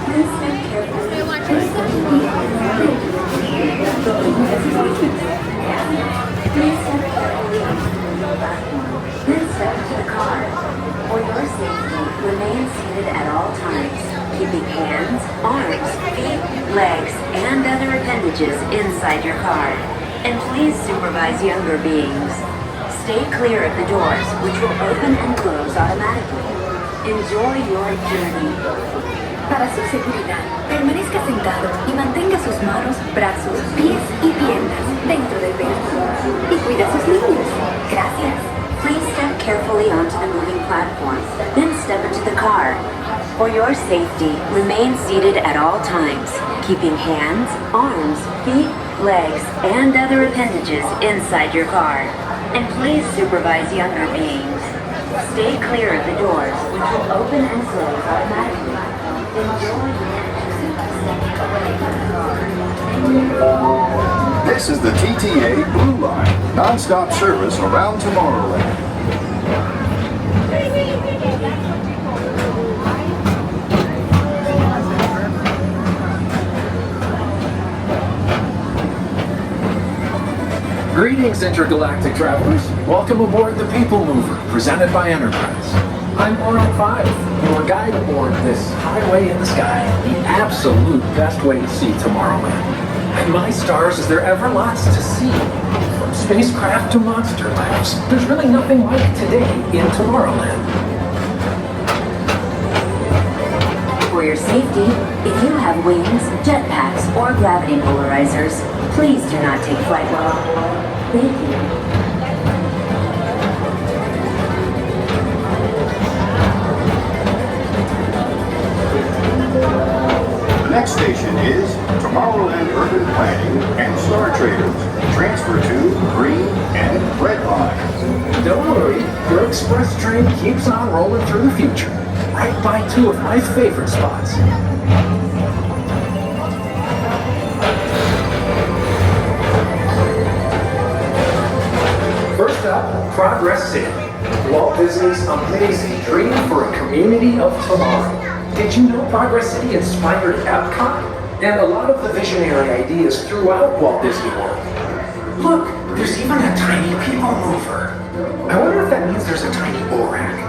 Please step carefully. Please step carefully onto the platform. Then step to the car. For your safety, remain seated at all times, keeping hands, arms, feet, legs, and other appendages inside your car. And please supervise younger beings. Stay clear of the doors, which will open and close automatically. Enjoy your journey. Para su seguridad, permanezca sentado y mantenga sus manos, brazos, pies y piernas dentro del vehículo. Y cuida a sus niños. Gracias. Please step carefully onto the moving platform, then step into the car. For your safety, remain seated at all times, keeping hands, arms, feet, legs, and other appendages inside your car. And please supervise younger beings. Stay clear of the doors, which will open and close automatically. Enjoy your This is the TTA Blue Line, non-stop service around Tomorrowland. Greetings, intergalactic travelers. Welcome aboard the PeopleMover, presented by Enterprise. I'm Oral 5, your guide aboard this highway in the sky, the absolute best way to see Tomorrowland. And my stars, is there ever lots to see? From spacecraft to monster labs, there's really nothing like today in Tomorrowland. For your safety, if you have wings, jetpacks, or gravity polarizers, please do not take flight while on board. Thank you. The next station is Tomorrowland Urban Planning and Star Traders. Transfer to green and red lines. Don't worry, your express train keeps on rolling through the future, right by two of my favorite spots. First up, Progress City, Walt Disney's amazing dream for a community of tomorrow. Did you know Progress City inspired Epcot? And a lot of the visionary ideas throughout Walt Disney World. Look, there's even a tiny PeopleMover. I wonder if that means there's a tiny bull rack.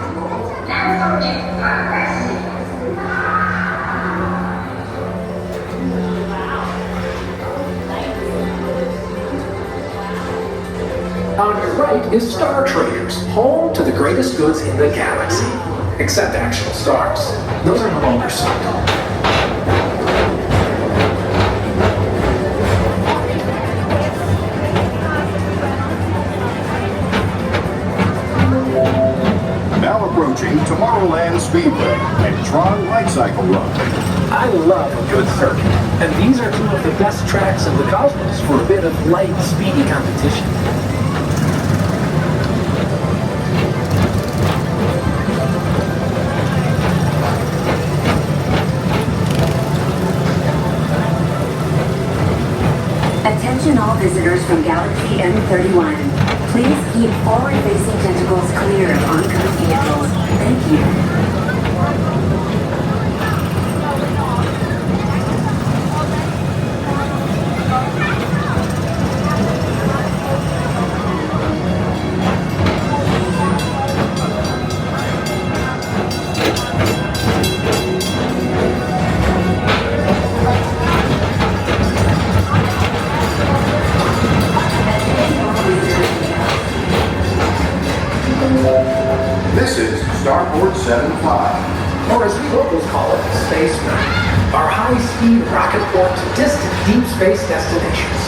On your right is Star Traders, home to the greatest goods in the galaxy. Except actual stars. Those are no longer sold. Now approaching Tomorrowland Speedway and TRON Lightcycle Run. I love a good circuit, and these are two of the best tracks in the cosmos for a bit of light, speedy competition. Attention all visitors from Galaxy M31. Please keep forward-facing tentacles clear of oncoming vehicles. Thank you. This is Starport 75. Or as we locals call it, Space Mountain, our high-speed rocket port to distant deep space destinations.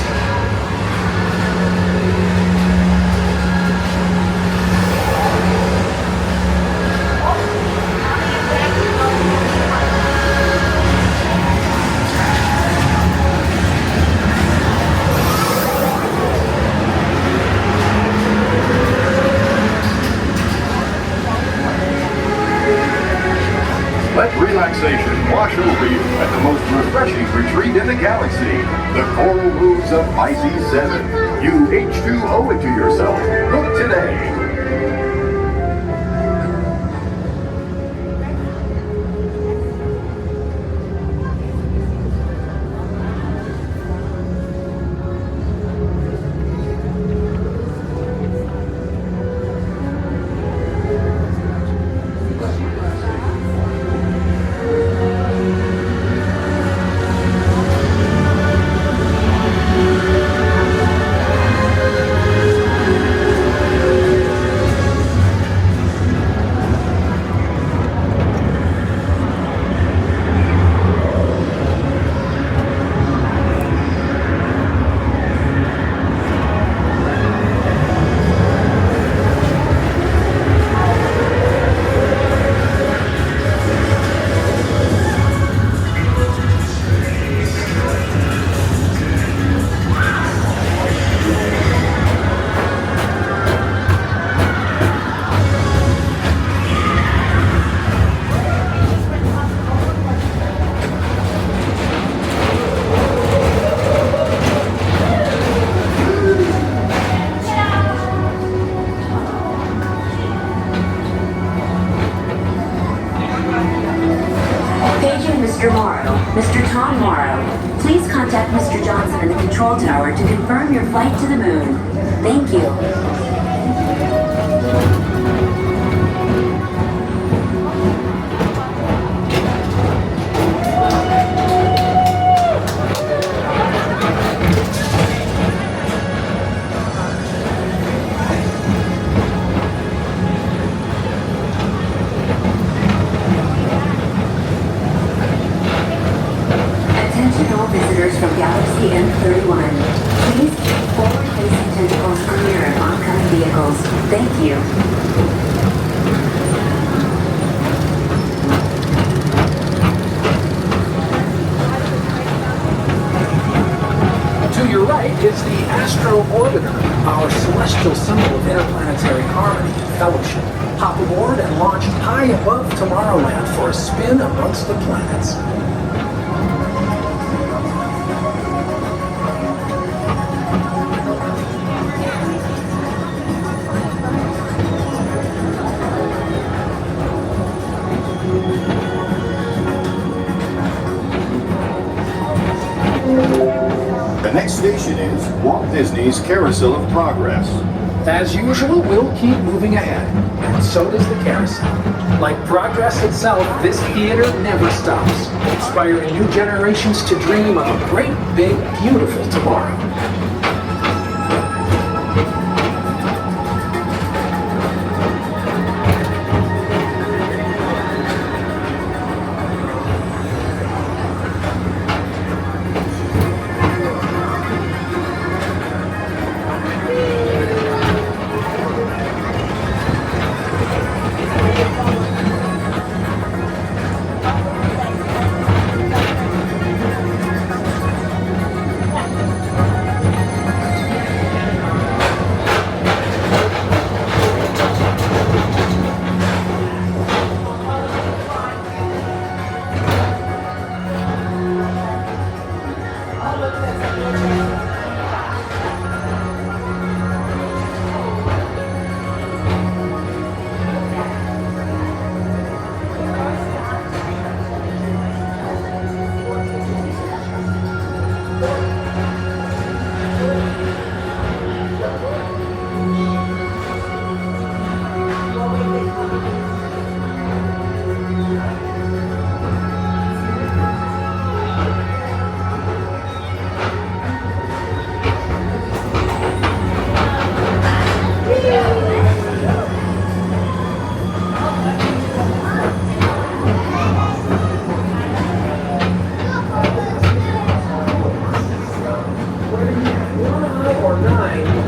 Let relaxation wash over you at the most refreshing retreat in the galaxy. The coral moves of Pisces 7. You H2O it to yourself. Book today. Mr. Morrow, Mr. Tom Morrow, please contact Mr. Johnson in the control tower to confirm your flight to the moon. Thank you. From Galaxy M31. Please keep forward-facing tentacles clear of oncoming vehicles. Thank you. To your right is the Astro Orbiter, our celestial symbol of interplanetary harmony and fellowship. Hop aboard and launch high above Tomorrowland for a spin amongst the planets. The next station is Walt Disney's Carousel of Progress. As usual, we'll keep moving ahead, and so does the carousel. Like progress itself, this theater never stops, inspiring new generations to dream of a great, big, beautiful tomorrow.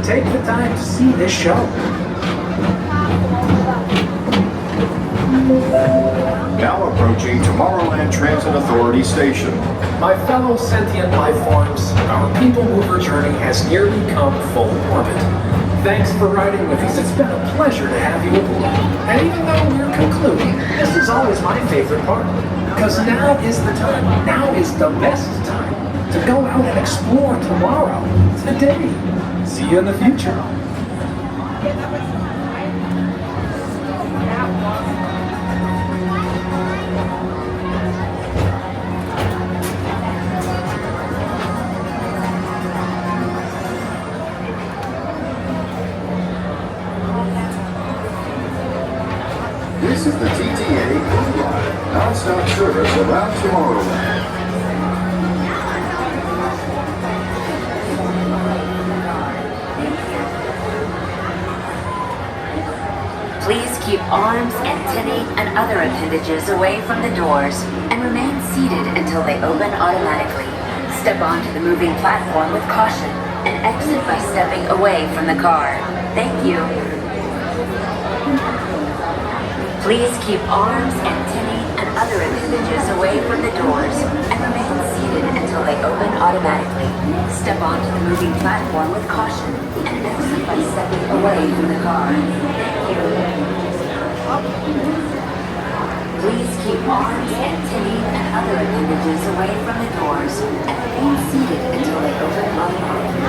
Take the time to see this show. Now approaching Tomorrowland Transit Authority Station. My fellow sentient life forms, our PeopleMover journey has nearly come full orbit. Thanks for riding with us. It's been a pleasure to have you aboard. And even though we're concluding, this is always my favorite part. Because now is the time, now is the best time to go out and explore tomorrow, today. See you in the future. This is the TTA non-stop service around Tomorrowland. Please keep arms, antennae, and other appendages away from the doors and remain seated until they open automatically. Step onto the moving platform with caution and exit by stepping away from the car. Thank you. Please keep arms, antennae, and other appendages away from the doors and remain seated until they open automatically. Step onto the moving platform with caution and exit by stepping away from the car. Thank you. Please keep arms, antennae, and other appendages away from the doors and remain seated until they open automatically.